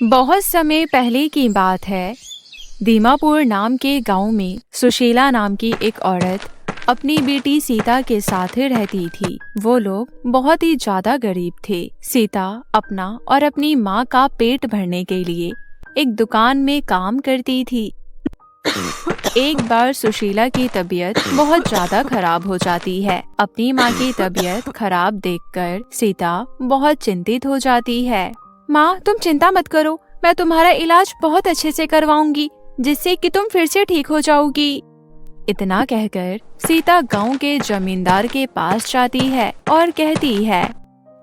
बहुत समय पहले की बात है। दीमापुर नाम के गांव में सुशीला नाम की एक औरत अपनी बेटी सीता के साथ रहती थी। वो लोग बहुत ही ज्यादा गरीब थे। सीता अपना और अपनी माँ का पेट भरने के लिए एक दुकान में काम करती थी। एक बार सुशीला की तबीयत बहुत ज्यादा खराब हो जाती है। अपनी माँ की तबीयत खराब देखकर सीता बहुत चिंतित हो जाती है। माँ, तुम चिंता मत करो, मैं तुम्हारा इलाज बहुत अच्छे से करवाऊंगी, जिससे कि तुम फिर से ठीक हो जाओगी। इतना कहकर सीता गांव के जमींदार के पास जाती है और कहती है,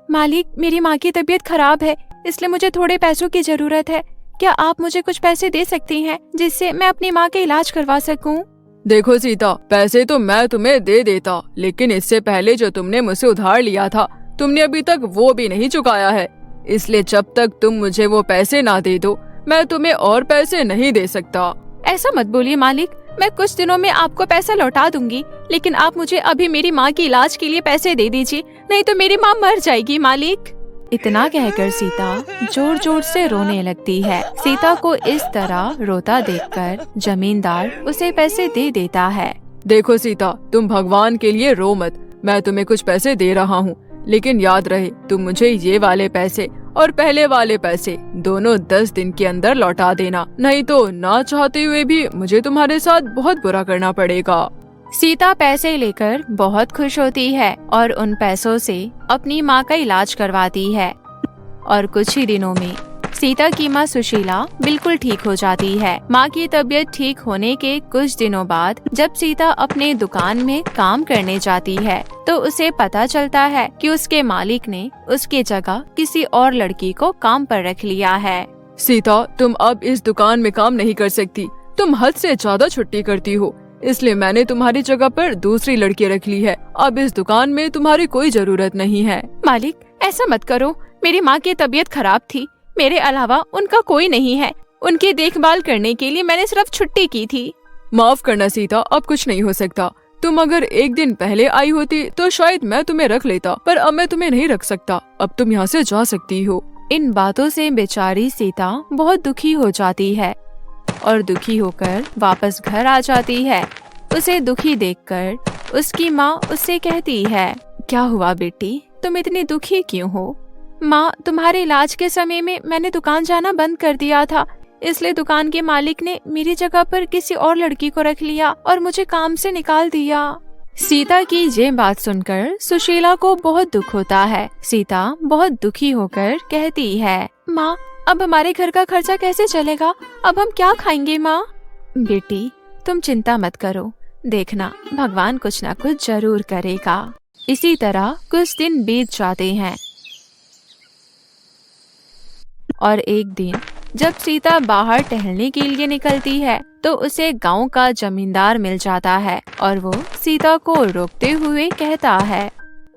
मालिक, मेरी माँ की तबीयत खराब है, इसलिए मुझे थोड़े पैसों की जरूरत है। क्या आप मुझे कुछ पैसे दे सकती हैं, जिससे मैं अपनी माँ का इलाज करवा सकूं? देखो सीता, पैसे तो मैं तुम्हें दे देता, लेकिन इससे पहले जो तुमने मुझसे उधार लिया था, तुमने अभी तक वो भी नहीं चुकाया है। इसलिए जब तक तुम मुझे वो पैसे ना दे दो, मैं तुम्हें और पैसे नहीं दे सकता। ऐसा मत बोलिए मालिक, मैं कुछ दिनों में आपको पैसा लौटा दूंगी, लेकिन आप मुझे अभी मेरी माँ के इलाज के लिए पैसे दे दीजिए, नहीं तो मेरी माँ मर जाएगी मालिक। इतना कहकर सीता जोर जोर से रोने लगती है। सीता को इस तरह रोता देखकर जमींदार उसे पैसे दे देता है। देखो सीता, तुम भगवान के लिए रो मत, मैं तुम्हें कुछ पैसे दे रहा हूँ, लेकिन याद रहे तुम मुझे ये वाले पैसे और पहले वाले पैसे दोनों 10 दिन के अंदर लौटा देना, नहीं तो ना चाहते हुए भी मुझे तुम्हारे साथ बहुत बुरा करना पड़ेगा। सीता पैसे लेकर बहुत खुश होती है और उन पैसों से अपनी माँ का इलाज करवाती है। और कुछ ही दिनों में सीता की माँ सुशीला बिल्कुल ठीक हो जाती है। माँ की तबीयत ठीक होने के कुछ दिनों बाद जब सीता अपने दुकान में काम करने जाती है, तो उसे पता चलता है कि उसके मालिक ने उसके जगह किसी और लड़की को काम पर रख लिया है। सीता, तुम अब इस दुकान में काम नहीं कर सकती, तुम हद से ज्यादा छुट्टी करती हो, इसलिए मैंने तुम्हारी जगह पर दूसरी लड़की रख ली है। अब इस दुकान में तुम्हारी कोई जरूरत नहीं है। मालिक, ऐसा मत करो, मेरी माँ की तबीयत खराब थी, मेरे अलावा उनका कोई नहीं है, उनकी देखभाल करने के लिए मैंने सिर्फ छुट्टी की थी। माफ करना सीता, अब कुछ नहीं हो सकता। तुम अगर एक दिन पहले आई होती तो शायद मैं तुम्हें रख लेता, पर अब मैं तुम्हें नहीं रख सकता। अब तुम यहाँ से जा सकती हो। इन बातों से बेचारी सीता बहुत दुखी हो जाती है और दुखी होकर वापस घर आ जाती है। उसे दुखी देखकर उसकी माँ उससे कहती है, क्या हुआ बेटी, तुम इतनी दुखी क्यों हो? माँ, तुम्हारे इलाज के समय में मैंने दुकान जाना बंद कर दिया था, इसलिए दुकान के मालिक ने मेरी जगह पर किसी और लड़की को रख लिया और मुझे काम से निकाल दिया। सीता की ये बात सुनकर सुशीला को बहुत दुख होता है। सीता बहुत दुखी होकर कहती है, माँ, अब हमारे घर का खर्चा कैसे चलेगा? अब हम क्या खाएंगे माँ? बेटी, तुम चिंता मत करो, देखना भगवान कुछ न कुछ जरूर करेगा। इसी तरह कुछ दिन बीत जाते हैं और एक दिन जब सीता बाहर टहलने के लिए निकलती है, तो उसे गांव का जमींदार मिल जाता है और वो सीता को रोकते हुए कहता है,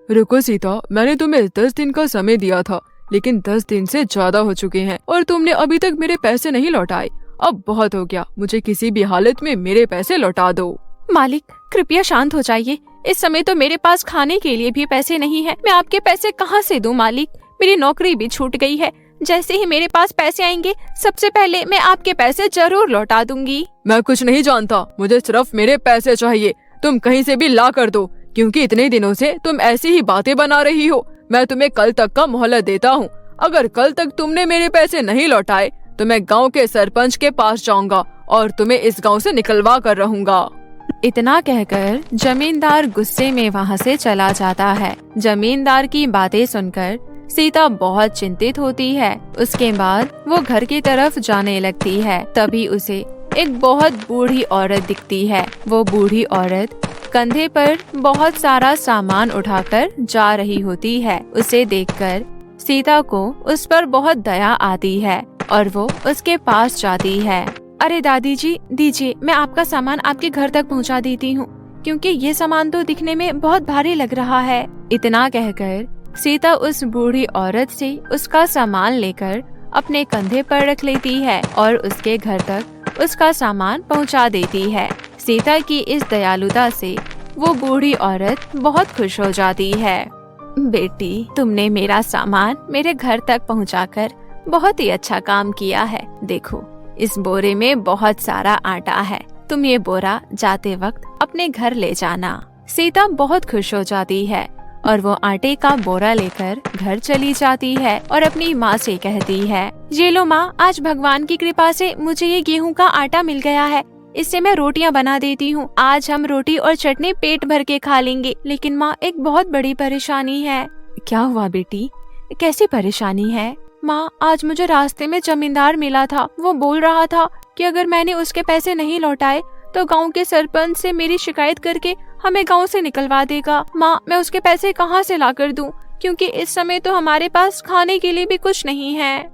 रुको सीता, मैंने तुम्हें 10 दिन का समय दिया था, लेकिन 10 दिन से ज्यादा हो चुके हैं और तुमने अभी तक मेरे पैसे नहीं लौटाए। अब बहुत हो गया, मुझे किसी भी हालत में मेरे पैसे लौटा दो। मालिक, कृपया शांत हो जाइए, इस समय तो मेरे पास खाने के लिए भी पैसे नहीं है, मैं आपके पैसे कहाँ से दूं मालिक? मेरी नौकरी भी छूट गई है, जैसे ही मेरे पास पैसे आएंगे सबसे पहले मैं आपके पैसे जरूर लौटा दूंगी। मैं कुछ नहीं जानता, मुझे सिर्फ मेरे पैसे चाहिए, तुम कहीं से भी ला कर दो, क्योंकि इतने दिनों से तुम ऐसी ही बातें बना रही हो। मैं तुम्हें कल तक का मोहलत देता हूँ, अगर कल तक तुमने मेरे पैसे नहीं लौटाए तो मैं गांव के सरपंच के पास जाऊंगा और तुम्हें इस गांव से निकलवा कर रहूंगा। इतना कहकर जमींदार गुस्से में वहाँ से चला जाता है। जमींदार की बातें सुनकर सीता बहुत चिंतित होती है। उसके बाद वो घर की तरफ जाने लगती है। तभी उसे एक बहुत बूढ़ी औरत दिखती है। वो बूढ़ी औरत कंधे पर बहुत सारा सामान उठाकर जा रही होती है। उसे देखकर सीता को उस पर बहुत दया आती है और वो उसके पास जाती है। अरे दादी जी, दीजिए, मैं आपका सामान आपके घर तक पहुंचा देती हूँ, क्योंकि ये सामान तो दिखने में बहुत भारी लग रहा है। इतना कहकर सीता उस बूढ़ी औरत से उसका सामान लेकर अपने कंधे पर रख लेती है और उसके घर तक उसका सामान पहुंचा देती है। सीता की इस दयालुता से वो बूढ़ी औरत बहुत खुश हो जाती है। बेटी, तुमने मेरा सामान मेरे घर तक पहुंचाकर बहुत ही अच्छा काम किया है। देखो, इस बोरे में बहुत सारा आटा है, तुम ये बोरा जाते वक्त अपने घर ले जाना। सीता बहुत खुश हो जाती है और वो आटे का बोरा लेकर घर चली जाती है और अपनी माँ से कहती है, ये लो माँ, आज भगवान की कृपा से मुझे ये गेहूं का आटा मिल गया है, इससे मैं रोटियां बना देती हूँ। आज हम रोटी और चटनी पेट भर के खा लेंगे। लेकिन माँ, एक बहुत बड़ी परेशानी है। क्या हुआ बेटी, कैसी परेशानी है? माँ, आज मुझे रास्ते में जमींदार मिला था। वो बोल रहा था कि अगर मैंने उसके पैसे नहीं लौटाए तो गांव के सरपंच से मेरी शिकायत करके हमें गांव से निकलवा देगा। माँ, मैं उसके पैसे कहाँ से ला कर दूँ, क्योंकि इस समय तो हमारे पास खाने के लिए भी कुछ नहीं है।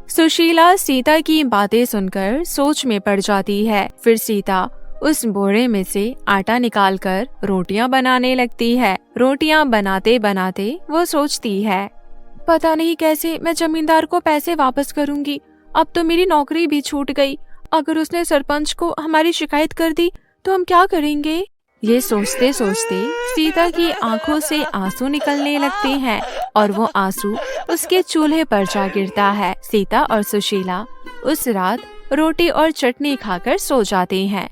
सुशीला सीता की बातें सुनकर सोच में पड़ जाती है। फिर सीता उस बोरे में से आटा निकालकर रोटियां बनाने लगती है। रोटियां बनाते बनाते वो सोचती है, पता नहीं कैसे मैं जमींदार को पैसे वापस करूंगी। अब तो मेरी नौकरी भी छूट गई। अगर उसने सरपंच को हमारी शिकायत कर दी तो हम क्या करेंगे? ये सोचते सोचते सीता की आंखों से आंसू निकलने लगते हैं और वो आंसू उसके चूल्हे पर जा गिरता है। सीता और सुशीला उस रात रोटी और चटनी खाकर सो जाते हैं।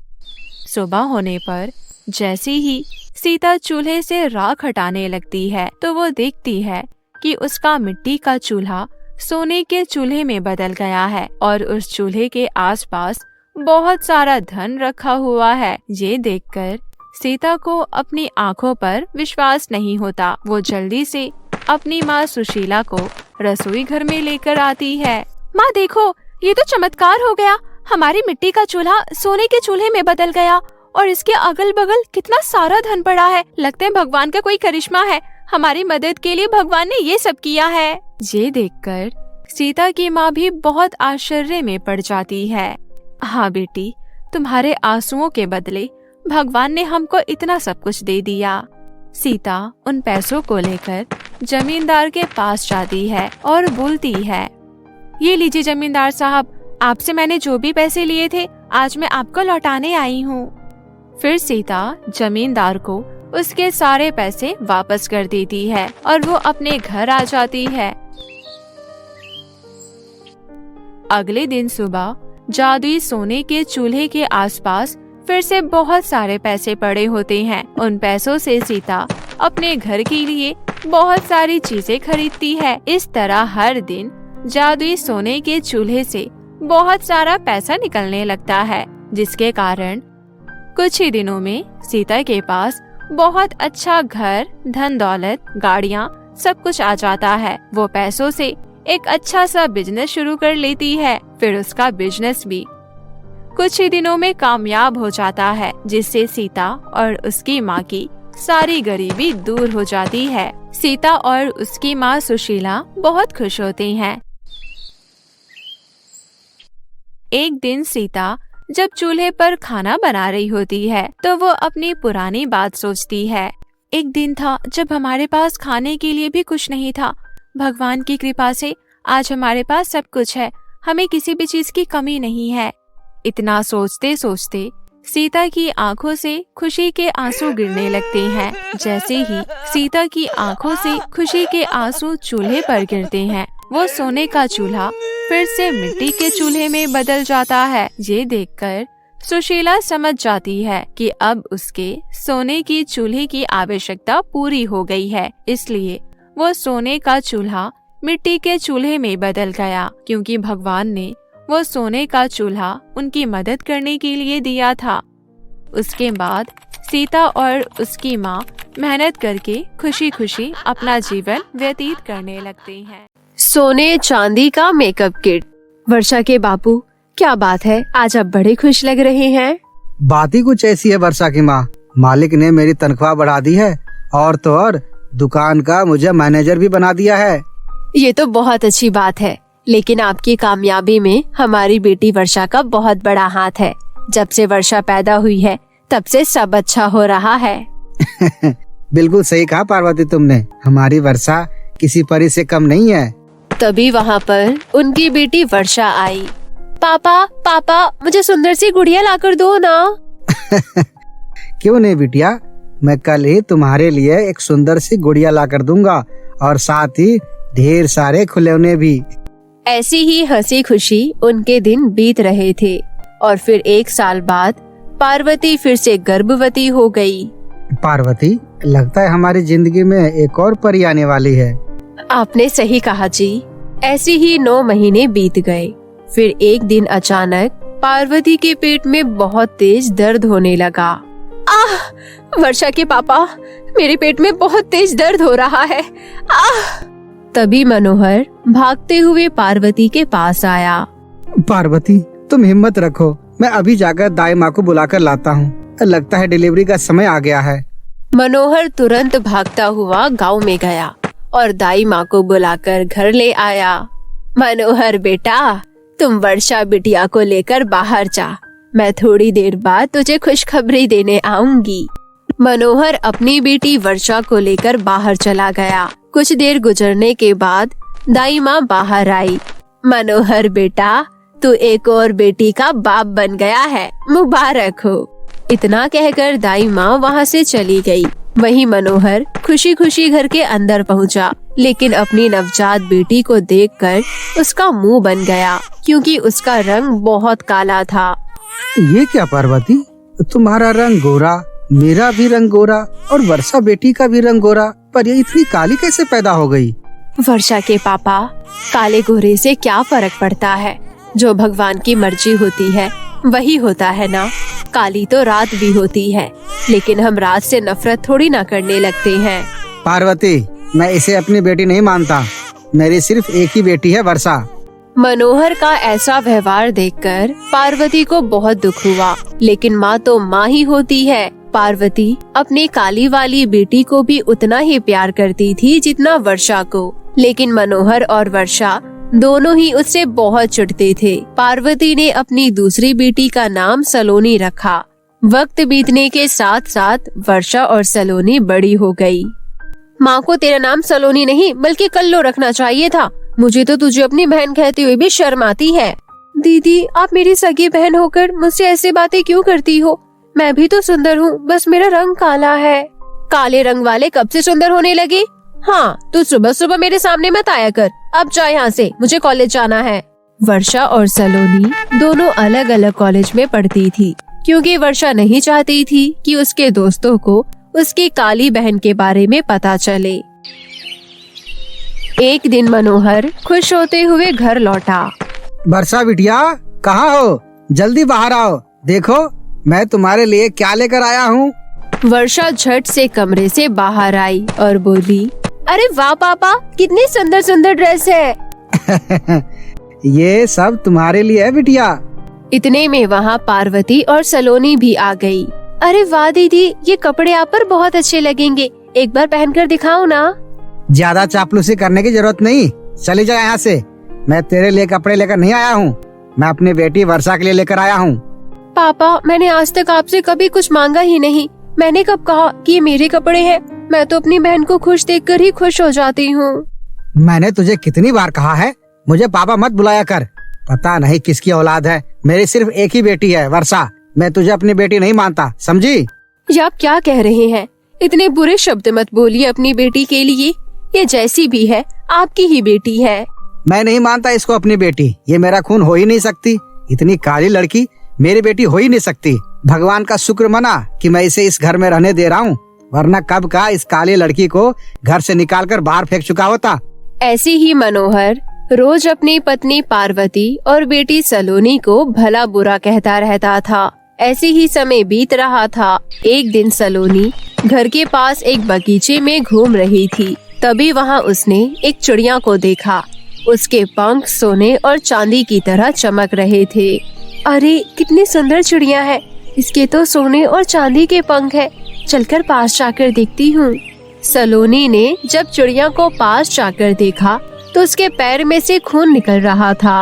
सुबह होने पर जैसे ही सीता चूल्हे से राख हटाने लगती है तो वो देखती है कि उसका मिट्टी का चूल्हा सोने के चूल्हे में बदल गया है और उस चूल्हे के आसपास बहुत सारा धन रखा हुआ है। ये देखकर सीता को अपनी आंखों पर विश्वास नहीं होता। वो जल्दी से अपनी माँ सुशीला को रसोई घर में लेकर आती है। माँ देखो, ये तो चमत्कार हो गया। हमारी मिट्टी का चूल्हा सोने के चूल्हे में बदल गया और इसके अगल बगल कितना सारा धन पड़ा है। लगता है भगवान का कोई करिश्मा है। हमारी मदद के लिए भगवान ने ये सब किया है। ये देखकर सीता की माँ भी बहुत आश्चर्य में पड़ जाती है। हाँ बेटी, तुम्हारे आंसुओं के बदले भगवान ने हमको इतना सब कुछ दे दिया। सीता उन पैसों को लेकर जमींदार के पास जाती है और बोलती है, ये लीजिए जमींदार साहब, आपसे मैंने जो भी पैसे लिए थे आज मैं आपको लौटाने आई हूँ। फिर सीता जमींदार को उसके सारे पैसे वापस कर देती है और वो अपने घर आ जाती है। अगले दिन सुबह जादुई सोने के चूल्हे के आसपास फिर से बहुत सारे पैसे पड़े होते हैं। उन पैसों से सीता अपने घर के लिए बहुत सारी चीजें खरीदती है। इस तरह हर दिन जादुई सोने के चूल्हे से बहुत सारा पैसा निकलने लगता है, जिसके कारण कुछ ही दिनों में सीता के पास बहुत अच्छा घर, धन दौलत, गाड़ियाँ सब कुछ आ जाता है। वो पैसों से एक अच्छा सा बिजनेस शुरू कर लेती है। फिर उसका बिजनेस भी कुछ ही दिनों में कामयाब हो जाता है, जिससे सीता और उसकी माँ की सारी गरीबी दूर हो जाती है। सीता और उसकी माँ सुशीला बहुत खुश होती हैं। एक दिन सीता जब चूल्हे पर खाना बना रही होती है तो वो अपनी पुरानी बात सोचती है। एक दिन था जब हमारे पास खाने के लिए भी कुछ नहीं था। भगवान की कृपा से आज हमारे पास सब कुछ है, हमें किसी भी चीज की कमी नहीं है। इतना सोचते सोचते सीता की आंखों से खुशी के आंसू गिरने लगते हैं। जैसे ही सीता की आंखों से खुशी के आंसू चूल्हे पर गिरते हैं, वो सोने का चूल्हा फिर से मिट्टी के चूल्हे में बदल जाता है। ये देखकर सुशीला समझ जाती है कि अब उसके सोने की चूल्हे की आवश्यकता पूरी हो गई है, इसलिए वो सोने का चूल्हा मिट्टी के चूल्हे में बदल गया, क्योंकि भगवान ने वो सोने का चूल्हा उनकी मदद करने के लिए दिया था। उसके बाद सीता और उसकी माँ मेहनत करके खुशी खुशी अपना जीवन व्यतीत करने लगते हैं। सोने चांदी का मेकअप किट। वर्षा के बापू, क्या बात है, आज आप बड़े खुश लग रहे हैं। बात ही कुछ ऐसी है वर्षा की माँ, मालिक ने मेरी तनख्वाह बढ़ा दी है और तो और दुकान का मुझे मैनेजर भी बना दिया है। ये तो बहुत अच्छी बात है, लेकिन आपकी कामयाबी में हमारी बेटी वर्षा का बहुत बड़ा हाथ है। जब से वर्षा पैदा हुई है तब से सब अच्छा हो रहा है। बिल्कुल सही कहा पार्वती तुमने, हमारी वर्षा किसी परी से कम नहीं है। तभी वहाँ पर उनकी बेटी वर्षा आई। पापा पापा, मुझे सुंदर सी गुड़िया लाकर दो ना। क्यों नहीं बिटिया, मैं कल ही तुम्हारे लिए एक सुंदर सी गुड़िया ला कर दूंगा और साथ ही ढेर सारे खिलौने भी। ऐसी ही हंसी खुशी उनके दिन बीत रहे थे और फिर 1 साल बाद पार्वती फिर से गर्भवती हो गई। पार्वती, लगता है हमारी जिंदगी में एक और परी आने वाली है। आपने सही कहा जी। ऐसे ही 9 महीने बीत गए। फिर एक दिन अचानक पार्वती के पेट में बहुत तेज दर्द होने लगा। आह! वर्षा के पापा, मेरे पेट में बहुत तेज दर्द हो रहा है। आह! तभी मनोहर भागते हुए पार्वती के पास आया। पार्वती, तुम हिम्मत रखो, मैं अभी जाकर दाई माँ को बुलाकर लाता हूँ। लगता है डिलीवरी का समय आ गया है। मनोहर तुरंत भागता हुआ गांव में गया और दाई माँ को बुलाकर घर ले आया। मनोहर बेटा, तुम वर्षा बिटिया को लेकर बाहर जा, मैं थोड़ी देर बाद तुझे खुशखबरी देने आऊंगी। मनोहर अपनी बेटी वर्षा को लेकर बाहर चला गया। कुछ देर गुजरने के बाद दाई माँ बाहर आई। मनोहर बेटा, तू एक और बेटी का बाप बन गया है, मुबारक हो। इतना कहकर दाई माँ वहाँ से चली गई। वहीं मनोहर खुशी खुशी घर के अंदर पहुँचा, लेकिन अपनी नवजात बेटी को देखकर उसका मुंह बन गया, क्योंकि उसका रंग बहुत काला था। ये क्या पार्वती, तुम्हारा रंग गोरा, मेरा भी रंग गोरा और वर्षा बेटी का भी रंग गोरा, पर ये इतनी काली कैसे पैदा हो गई? वर्षा के पापा, काले गोरे से क्या फर्क पड़ता है? जो भगवान की मर्जी होती है वही होता है ना। काली तो रात भी होती है, लेकिन हम रात से नफरत थोड़ी ना करने लगते हैं। पार्वती, मैं इसे अपनी बेटी नहीं मानता। मेरी सिर्फ एक ही बेटी है, वर्षा। मनोहर का ऐसा व्यवहार देखकर पार्वती को बहुत दुख हुआ, लेकिन माँ तो माँ ही होती है। पार्वती अपनी काली वाली बेटी को भी उतना ही प्यार करती थी जितना वर्षा को, लेकिन मनोहर और वर्षा दोनों ही उससे बहुत चिढ़ते थे। पार्वती ने अपनी दूसरी बेटी का नाम सलोनी रखा। वक्त बीतने के साथ साथ वर्षा और सलोनी बड़ी हो गई। माँ को तेरा नाम सलोनी नहीं बल्कि कल्लो रखना चाहिए था। मुझे तो तुझे अपनी बहन कहते हुए भी शर्म आती है। दीदी, आप मेरी सगी बहन होकर मुझसे ऐसी बातें क्यों करती हो? मैं भी तो सुंदर हूँ, बस मेरा रंग काला है। काले रंग वाले कब से सुंदर होने लगे? हाँ, तू सुबह सुबह मेरे सामने मत आया कर। अब जा यहाँ से, मुझे कॉलेज जाना है। वर्षा और सलोनी दोनों अलग अलग कॉलेज में पढ़ती थी, क्योंकि वर्षा नहीं चाहती थी कि उसके दोस्तों को उसकी काली बहन के बारे में पता चले। एक दिन मनोहर खुश होते हुए घर लौटा। वर्षा बिटिया, कहाँ हो? जल्दी बाहर आओ, देखो मैं तुम्हारे लिए क्या लेकर आया हूँ। वर्षा झट से कमरे से बाहर आई और बोली, अरे वाह पापा, कितनी सुंदर सुंदर ड्रेस है। ये सब तुम्हारे लिए है बिटिया। इतने में वहाँ पार्वती और सलोनी भी आ गई। अरे वाह दीदी, ये कपड़े आप पर बहुत अच्छे लगेंगे, एक बार पहनकर दिखाओ ना। ज्यादा चापलूसी करने की जरूरत नहीं, चली जा यहाँ से। मैं तेरे लिए कपड़े लेकर नहीं आया हूँ, मैं अपनी बेटी वर्षा के लिए लेकर आया हूँ। पापा, मैंने आज तक आपसे कभी कुछ मांगा ही नहीं। मैंने कब कहा कि ये मेरे कपड़े हैं? मैं तो अपनी बहन को खुश देखकर ही खुश हो जाती हूँ। मैंने तुझे कितनी बार कहा है, मुझे पापा मत बुलाया कर। पता नहीं किसकी औलाद है, मेरी सिर्फ एक ही बेटी है वर्षा। मैं तुझे अपनी बेटी नहीं मानता, समझी? ये आप क्या कह रहे हैं? इतने बुरे शब्द मत बोलिए अपनी बेटी के लिए। ये जैसी भी है आपकी ही बेटी है। मैं नहीं मानता इसको अपनी बेटी। ये मेरा खून हो ही नहीं सकती। इतनी काली लड़की मेरी बेटी हो ही नहीं सकती। भगवान का शुक्र मना कि मैं इसे इस घर में रहने दे रहा हूँ, वरना कब का इस काली लड़की को घर से निकालकर बाहर फेंक चुका होता। ऐसी ही मनोहर रोज अपनी पत्नी पार्वती और बेटी सलोनी को भला बुरा कहता रहता था। ऐसे ही समय बीत रहा था। एक दिन सलोनी घर के पास एक बगीचे में घूम रही थी। तभी वहाँ उसने एक चिड़िया को देखा। उसके पंख सोने और चांदी की तरह चमक रहे थे। अरे कितनी सुंदर चिड़िया है, इसके तो सोने और चांदी के पंख है। चलकर पास जाकर देखती हूँ। सलोनी ने जब चिड़िया को पास जाकर देखा तो उसके पैर में से खून निकल रहा था।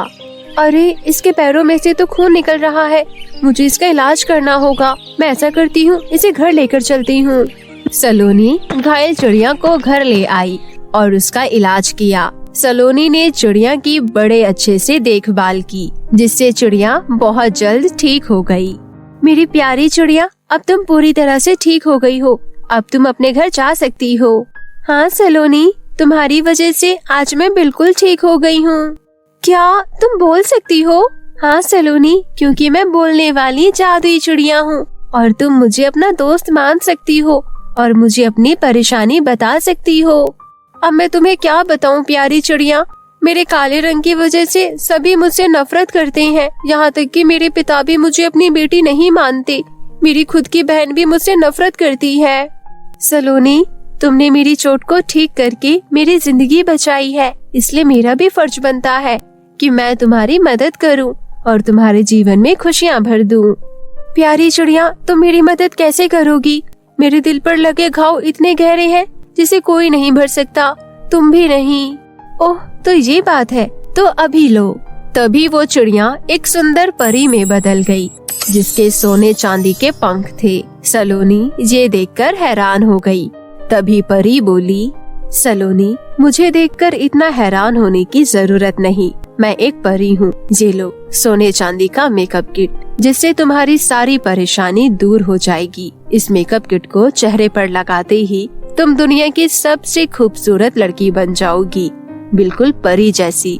अरे इसके पैरों में से तो खून निकल रहा है, मुझे इसका इलाज करना होगा। मैं ऐसा करती हूँ, इसे घर लेकर चलती हूँ। सलोनी घायल चिड़िया को घर ले आई और उसका इलाज किया। सलोनी ने चिड़िया की बड़े अच्छे से देखभाल की, जिससे चिड़िया बहुत जल्द ठीक हो गई। मेरी प्यारी चिड़िया, अब तुम पूरी तरह से ठीक हो गई हो। अब तुम अपने घर जा सकती हो। हाँ सलोनी, तुम्हारी वजह से आज मैं बिल्कुल ठीक हो गई हूँ। क्या तुम बोल सकती हो? हाँ सलोनी, क्योंकि मैं बोलने वाली जादुई चिड़िया हूँ और तुम मुझे अपना दोस्त मान सकती हो और मुझे अपनी परेशानी बता सकती हो। अब मैं तुम्हें क्या बताऊँ प्यारी चिड़िया, मेरे काले रंग की वजह से सभी मुझसे नफरत करते हैं, यहाँ तक कि मेरे पिता भी मुझे अपनी बेटी नहीं मानते। मेरी खुद की बहन भी मुझसे नफरत करती है। सलोनी, तुमने मेरी चोट को ठीक करके मेरी जिंदगी बचाई है, इसलिए मेरा भी फर्ज बनता है कि मैं तुम्हारी मदद करूं और तुम्हारे जीवन में खुशियां भर दूं। प्यारी चिड़िया, तुम मेरी मदद कैसे करोगी? मेरे दिल पर लगे घाव इतने गहरे हैं जिसे कोई नहीं भर सकता, तुम भी नहीं। ओह, तो ये बात है, तो अभी लो। तभी वो चिड़िया एक सुंदर परी में बदल गई जिसके सोने चांदी के पंख थे। सलोनी ये देखकर हैरान हो गई। तभी परी बोली, सलोनी, मुझे देखकर इतना हैरान होने की जरूरत नहीं, मैं एक परी हूँ। ये लो सोने चांदी का मेकअप किट, जिससे तुम्हारी सारी परेशानी दूर हो जाएगी। इस मेकअप किट को चेहरे पर लगाते ही तुम दुनिया की सबसे खूबसूरत लड़की बन जाओगी, बिल्कुल परी जैसी।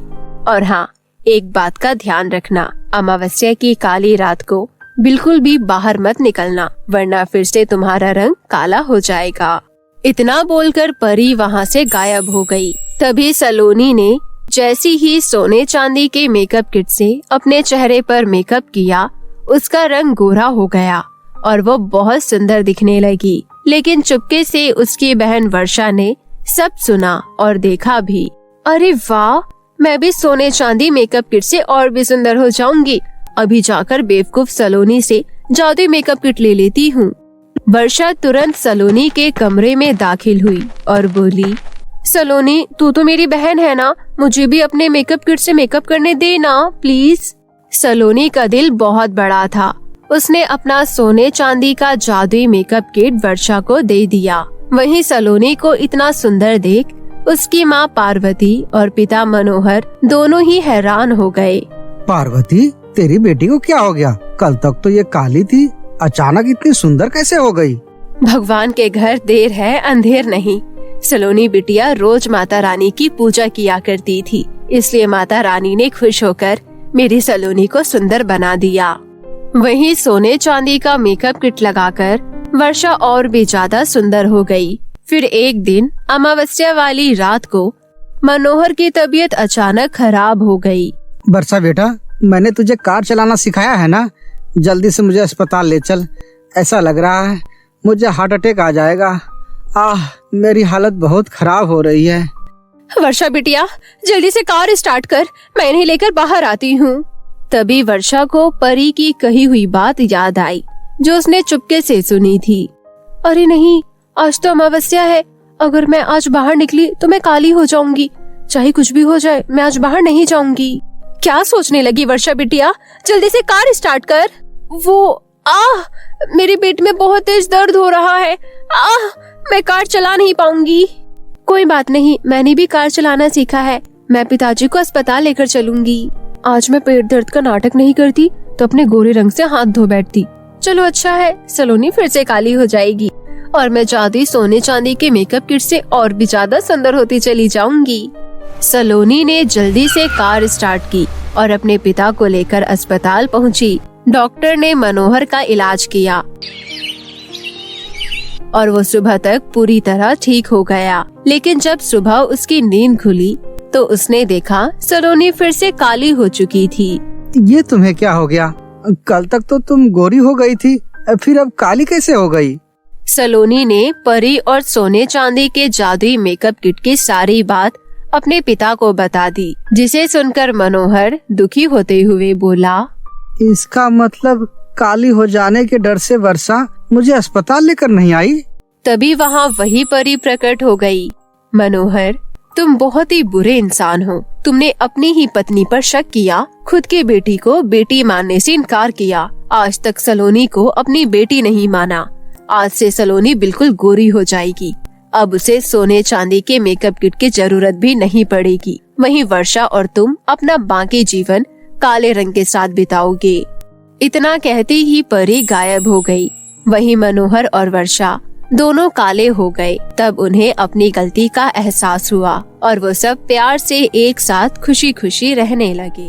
और हाँ, एक बात का ध्यान रखना, अमावस्या की काली रात को बिल्कुल भी बाहर मत निकलना, वरना फिर से तुम्हारा रंग काला हो जाएगा। इतना बोलकर परी वहाँ से गायब हो गई। तभी सलोनी ने जैसी ही सोने चांदी के मेकअप किट से अपने चेहरे पर मेकअप किया, उसका रंग गोरा हो गया और वो बहुत सुंदर दिखने लगी। लेकिन चुपके से उसकी बहन वर्षा ने सब सुना और देखा भी। अरे वाह, मैं भी सोने चांदी मेकअप किट से और भी सुंदर हो जाऊंगी। अभी जाकर बेवकूफ सलोनी से जादुई मेकअप किट ले लेती हूँ। वर्षा तुरंत सलोनी के कमरे में दाखिल हुई और बोली, सलोनी, तू तो मेरी बहन है ना, मुझे भी अपने मेकअप किट से मेकअप करने दे ना प्लीज। सलोनी का दिल बहुत बड़ा था। उसने अपना सोने चांदी का जादुई मेकअप किट वर्षा को दे दिया। वहीं सलोनी को इतना सुंदर देख उसकी माँ पार्वती और पिता मनोहर दोनों ही हैरान हो गए। पार्वती, तेरी बेटी को क्या हो गया? कल तक तो ये काली थी, अचानक इतनी सुंदर कैसे हो गई? भगवान के घर देर है अंधेर नहीं। सलोनी बिटिया रोज माता रानी की पूजा किया करती थी, इसलिए माता रानी ने खुश होकर मेरी सलोनी को सुंदर बना दिया। वहीं सोने चांदी का मेकअप किट लगाकर वर्षा और भी ज्यादा सुंदर हो गई। फिर एक दिन अमावस्या वाली रात को मनोहर की तबीयत अचानक खराब हो गई। वर्षा बेटा, मैंने तुझे कार चलाना सिखाया है ना, जल्दी से मुझे अस्पताल ले चल। ऐसा लग रहा है मुझे हार्ट अटैक आ जाएगा। मेरी हालत बहुत खराब हो रही है। वर्षा बिटिया, जल्दी से कार स्टार्ट कर, मैं इन्हें लेकर बाहर आती हूँ। तभी वर्षा को परी की कही हुई बात याद आई जो उसने चुपके से सुनी थी। अरे नहीं, आज तो अमावस्या है, अगर मैं आज बाहर निकली तो मैं काली हो जाऊंगी। चाहे कुछ भी हो जाए, मैं आज बाहर नहीं जाऊंगी। क्या सोचने लगी वर्षा बिटिया, जल्दी से कार स्टार्ट कर। वो मेरे पेट में बहुत तेज दर्द हो रहा है। मैं कार चला नहीं पाऊंगी। कोई बात नहीं, मैंने भी कार चलाना सीखा है, मैं पिताजी को अस्पताल लेकर चलूंगी। आज मैं पेट दर्द का नाटक नहीं करती तो अपने गोरे रंग से हाथ धो बैठती। चलो अच्छा है, सलोनी फिर से काली हो जाएगी और मैं जादुई सोने चांदी के मेकअप किट से और भी ज्यादा सुंदर होती चली जाऊंगी। सलोनी ने जल्दी से कार स्टार्ट की और अपने पिता को लेकर अस्पताल पहुंची। डॉक्टर ने मनोहर का इलाज किया और वो सुबह तक पूरी तरह ठीक हो गया। लेकिन जब सुबह उसकी नींद खुली तो उसने देखा सलोनी फिर से काली हो चुकी थी। ये तुम्हें क्या हो गया? कल तक तो तुम गोरी हो गई थी, फिर अब काली कैसे हो गई? सलोनी ने परी और सोने चांदी के जादुई मेकअप किट की सारी बात अपने पिता को बता दी, जिसे सुनकर मनोहर दुखी होते हुए बोला, इसका मतलब काली हो जाने के डर से वर्षा मुझे अस्पताल लेकर नहीं आई? तभी वहाँ वही परी प्रकट हो गई। मनोहर, तुम बहुत ही बुरे इंसान हो। तुमने अपनी ही पत्नी पर शक किया, खुद की बेटी को बेटी मानने से इनकार किया। आज तक सलोनी को अपनी बेटी नहीं माना। आज से सलोनी बिल्कुल गोरी हो जाएगी। अब उसे सोने चांदी के मेकअप किट की जरूरत भी नहीं पड़ेगी। वहीं वर्षा और तुम अपना बाकी जीवन काले रंग के साथ बिताओगे। इतना कहते ही परी गायब हो गई। वहीं मनोहर और वर्षा दोनों काले हो गए। तब उन्हें अपनी गलती का एहसास हुआ और वो सब प्यार से एक साथ खुशी खुशी रहने लगे।